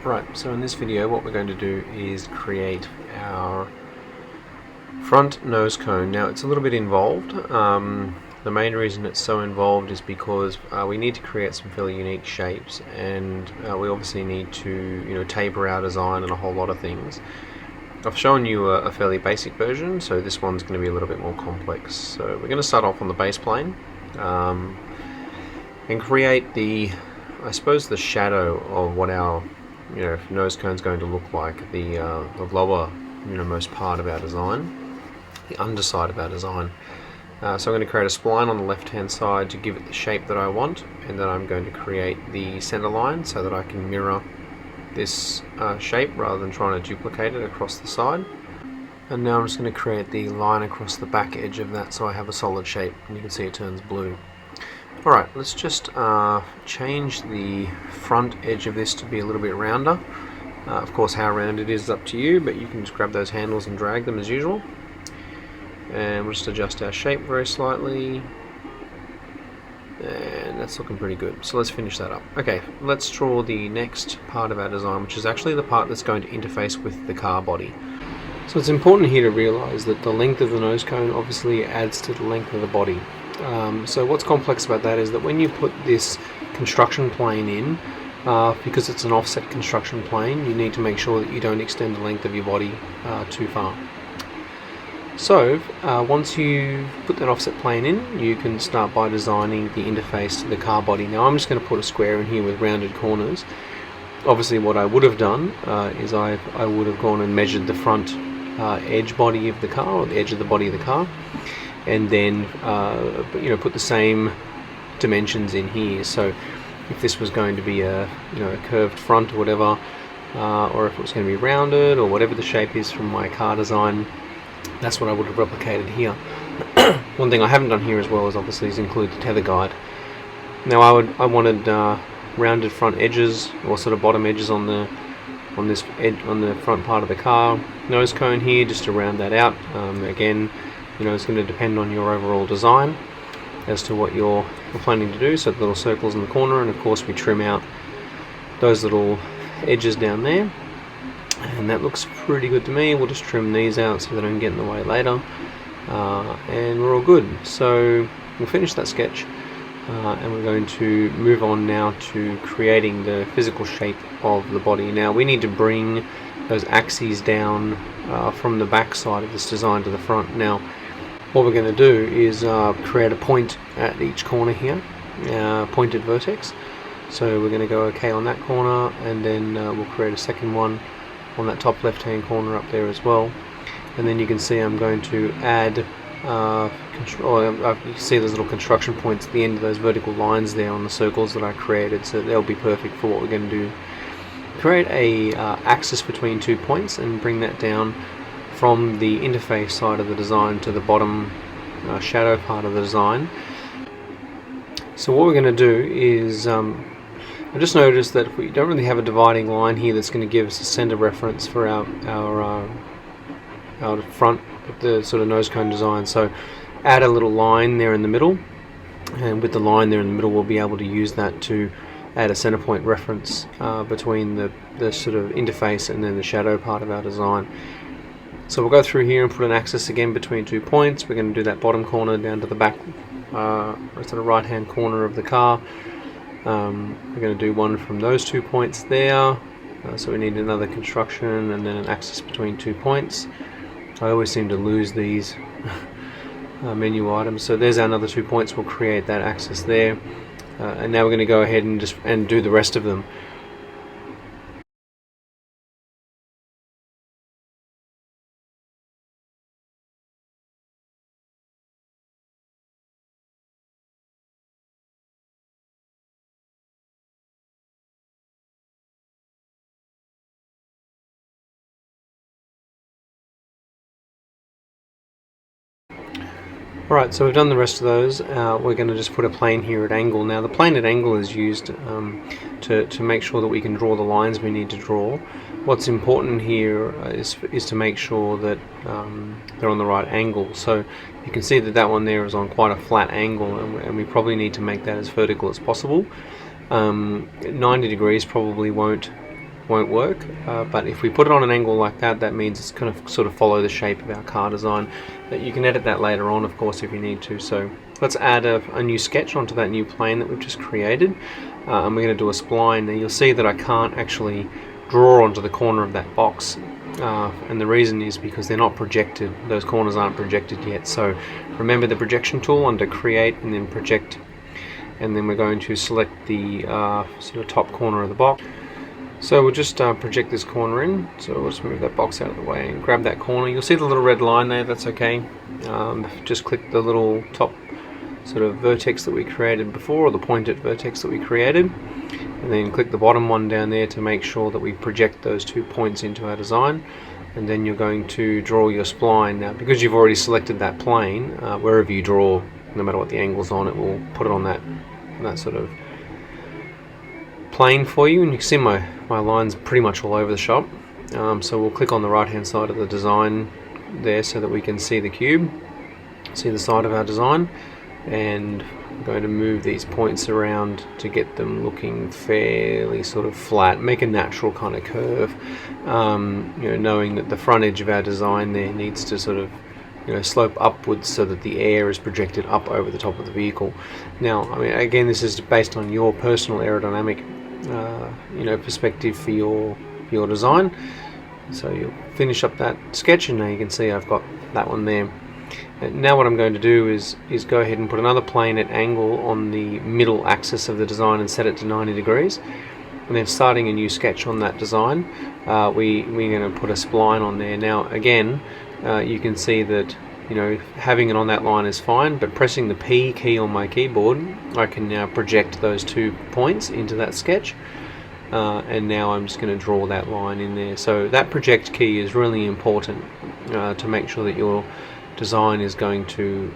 Right, so in this video what we're going to do is create our front nose cone. Now it's a little bit involved. The main reason it's so involved is because we need to create some fairly unique shapes, and we obviously need to taper our design and a whole lot of things. I've shown you a fairly basic version, so this one's going to be a little bit more complex. So we're going to start off on the base plane and create the the shadow of what our nose cone is going to look like, the lower most part of our design, the underside of our design. So I'm going to create a spline on the left hand side to give it the shape that I want, and then I'm going to create the center line so that I can mirror this shape rather than trying to duplicate it across the side. And now I'm just going to create the line across the back edge of that so I have a solid shape, and you can see it turns blue. Alright, let's just change the front edge of this to be a little bit rounder. Of course, how round it is up to you, but you can just grab those handles and drag them as usual. And we'll just adjust our shape very slightly. And that's looking pretty good. So let's finish that up. Okay, let's draw the next part of our design, which is actually the part that's going to interface with the car body. So it's important here to realize that the length of the nose cone obviously adds to the length of the body. So what's complex about that is that when you put this construction plane in, because it's an offset construction plane, you need to make sure that you don't extend the length of your body too far. So once you put that offset plane in, you can start by designing the interface to the car body. Now I'm just going to put a square in here with rounded corners. Obviously what I would have done is I would have gone and measured the front edge body of the car, or the edge of the body of the car, and then put the same dimensions in here. So if this was going to be a curved front or whatever, or if it was going to be rounded or whatever the shape is from my car design, that's what I would have replicated here. One thing I haven't done here as well is include the tether guide. Now I wanted rounded front edges, or sort of bottom edges on the front part of the car nose cone here, just to round that out. Again, it's going to depend on your overall design as to what you're planning to do. So the little circles in the corner, and of course we trim out those little edges down there, and that looks pretty good to me. We'll just trim these out so they don't get in the way later, and we're all good. So we'll finish that sketch, and we're going to move on now to creating the physical shape of the body. Now we need to bring those axes down from the back side of this design to the front. Now what we're going to do is create a point at each corner here, pointed vertex. So we're going to go OK on that corner, and then we'll create a second one on that top left hand corner up there as well. And then you can see I'm going to add you can see those little construction points at the end of those vertical lines there on the circles that I created, so they'll be perfect for what we're going to do. Create a axis between 2 points and bring that down from the interface side of the design to the bottom shadow part of the design. So what we're going to do is I just noticed that we don't really have a dividing line here that's going to give us a center reference for our front of the sort of nose cone design. So add a little line there in the middle, and with the line there in the middle we'll be able to use that to add a center point reference between the sort of interface and then the shadow part of our design. So we'll go through here and put an axis again between 2 points. We're going to do that bottom corner down to the back sort of right hand corner of the car. We're going to do one from those 2 points there, so we need another construction and then an axis between 2 points. I always seem to lose these menu items. So there's our another 2 points. We'll create that axis there, and now we're going to go ahead and do the rest of them. Alright, so we've done the rest of those. We're going to just put a plane here at angle. Now the plane at angle is used to make sure that we can draw the lines we need to draw. What's important here is to make sure that they're on the right angle. So you can see that that one there is on quite a flat angle, and we probably need to make that as vertical as possible. 90 degrees probably won't won't work, but if we put it on an angle like that, that means it's going to sort of follow the shape of our car design. But you can edit that later on, of course, if you need to. So let's add a new sketch onto that new plane that we've just created, and we're going to do a spline. Now you'll see that I can't actually draw onto the corner of that box, and the reason is because they're not projected. Those corners aren't projected yet. So remember the projection tool under create and then project, and then we're going to select the sort of top corner of the box. So we'll just project this corner in, so we'll just move that box out of the way and grab that corner. You'll see the little red line there, that's okay. Just click the little top sort of vertex that we created before, or the pointed vertex that we created, and then click the bottom one down there to make sure that we project those 2 points into our design. And then you're going to draw your spline. Now because you've already selected that plane, wherever you draw, no matter what the angle's on, it will put it on that sort of plane for you, and you can see my lines pretty much all over the shop. So we'll click on the right hand side of the design there so that we can see the cube, see the side of our design, and I'm going to move these points around to get them looking fairly sort of flat, make a natural kind of curve, knowing that the front edge of our design there needs to sort of slope upwards so that the air is projected up over the top of the vehicle. Now, I mean, again, this is based on your personal aerodynamic perspective for your design. So you'll finish up that sketch, and now you can see I've got that one there. And now what I'm going to do is go ahead and put another plane at angle on the middle axis of the design and set it to 90 degrees. And then starting a new sketch on that design, we're going to put a spline on there. Now again, you can see that having it on that line is fine, but pressing the P key on my keyboard, I can now project those 2 points into that sketch, and now I'm just going to draw that line in there. So that project key is really important to make sure that your design is going to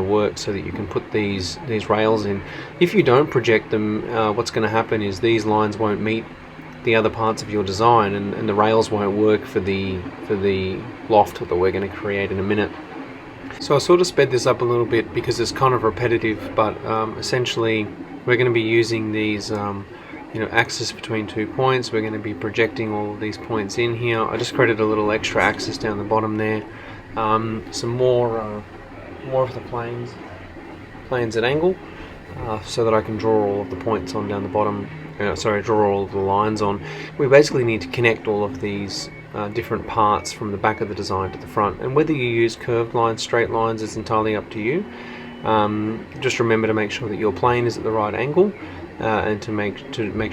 work, so that you can put these rails in. If you don't project them, what's going to happen is these lines won't meet the other parts of your design, and the rails won't work for the loft that we're going to create in a minute. So I sort of sped this up a little bit because it's kind of repetitive, but essentially we're going to be using these axis between 2 points. We're going to be projecting all of these points in here. I just created a little extra axis down the bottom there. Some more of the planes at angle, so that I can draw all of the points on down the bottom. Draw all of the lines on. We basically need to connect all of these different parts from the back of the design to the front, and whether you use curved lines, straight lines, is entirely up to you. Just remember to make sure that your plane is at the right angle, and to make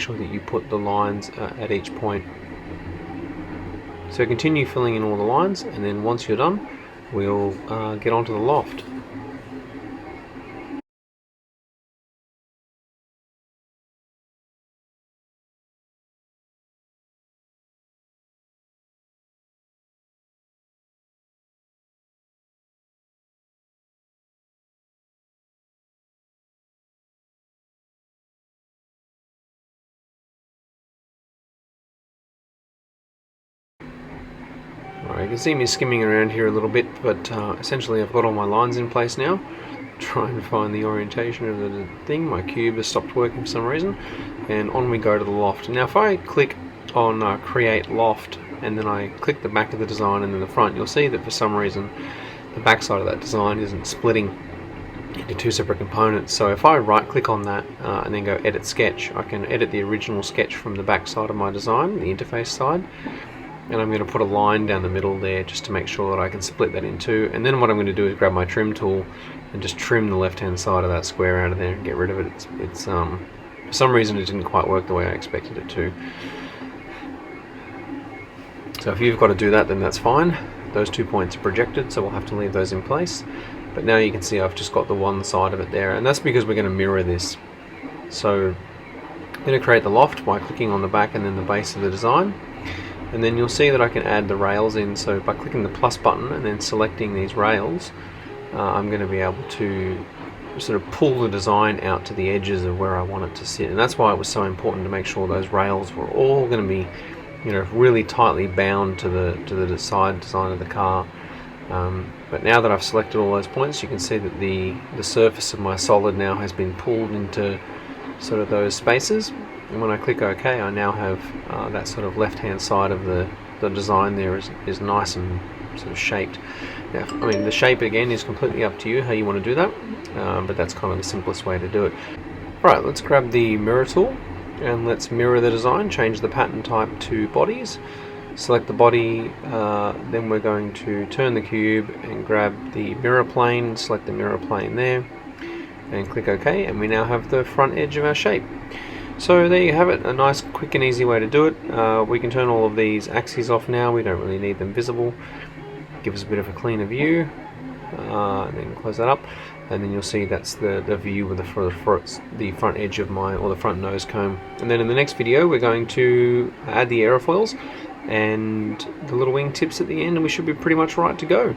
sure that you put the lines at each point. So continue filling in all the lines, and then once you're done, we'll get onto the loft. Alright, you can see me skimming around here a little bit, but essentially I've got all my lines in place now. Trying to find the orientation of the thing. My cube has stopped working for some reason, and on we go to the loft. Now if I click on create loft, and then I click the back of the design and then the front, you'll see that for some reason the back side of that design isn't splitting into 2 separate components. So if I right click on that and then go edit sketch, I can edit the original sketch from the back side of my design, the interface side, and I'm going to put a line down the middle there just to make sure that I can split that in 2. And then what I'm going to do is grab my trim tool and just trim the left hand side of that square out of there and get rid of it. It's for some reason it didn't quite work the way I expected it to. So if you've got to do that, then that's fine. Those 2 points are projected, so we'll have to leave those in place. But now you can see I've just got the one side of it there, and that's because we're going to mirror this. So I'm going to create the loft by clicking on the back and then the base of the design. And then you'll see that I can add the rails in. So by clicking the plus button and then selecting these rails, I'm going to be able to sort of pull the design out to the edges of where I want it to sit. And that's why it was so important to make sure those rails were all going to be, really tightly bound to the side design of the car. But now that I've selected all those points, you can see that the surface of my solid now has been pulled into sort of those spaces. And when I click OK, I now have that sort of left-hand side of the design there is nice and sort of shaped. Now, I mean, the shape again is completely up to you how you want to do that, but that's kind of the simplest way to do it. Right, let's grab the mirror tool and let's mirror the design, change the pattern type to bodies, select the body, then we're going to turn the cube and grab the mirror plane, select the mirror plane there, and click OK, and we now have the front edge of our shape. So there you have it, a nice quick and easy way to do it. We can turn all of these axes off now, we don't really need them visible. Give us a bit of a cleaner view, and then close that up, and then you'll see that's the view with the front edge of the front nose comb. And then in the next video we're going to add the aerofoils and the little wing tips at the end, and we should be pretty much right to go.